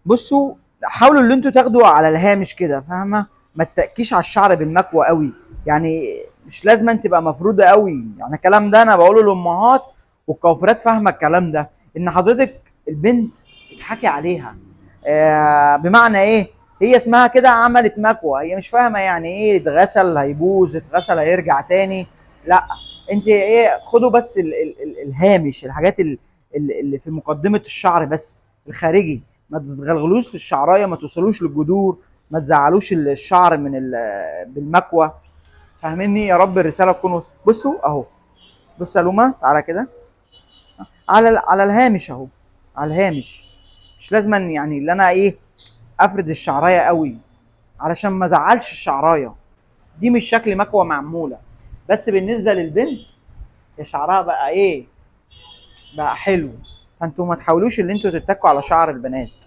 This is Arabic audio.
بصوا حاولوا ان انتوا تاخدوا على الهامش كده، فاهمه؟ ما تتكيش على الشعر بالمكوى قوي، يعني مش لازم أن تبقى مفروده قوي. يعني الكلام ده انا بقوله للامهات والكوافيرات، فاهمه الكلام ده؟ ان حضرتك البنت تضحكي عليها. بمعنى ايه؟ هي اسمها كده عملت مكوى، هي مش فاهمه يعني ايه اتغسل هيبوظ، اتغسل هيرجع تاني. لا، انت ايه، خدوا بس ال الهامش، الحاجات اللي في مقدمه الشعر بس، الخارجي. ما تتغلغلوش في الشعرايه، ما توصلوش للجذور، ما تزعلوش الشعر من بالمكوى. فاهميني؟ يا رب الرساله تكونوا. بصوا اهو، بص يا لوما تعالى كده، على الهامش اهو، على الهامش. مش لازم يعني اللي انا ايه افرد الشعرايه قوي علشان ما ازعلش الشعرايه. دي مش شكل مكوى معموله. بس بالنسبه للبنت، يا شعرها بقى ايه، بقى حلو. فانتوا ما تحاولوش ان انتوا تتكوا على شعر البنات.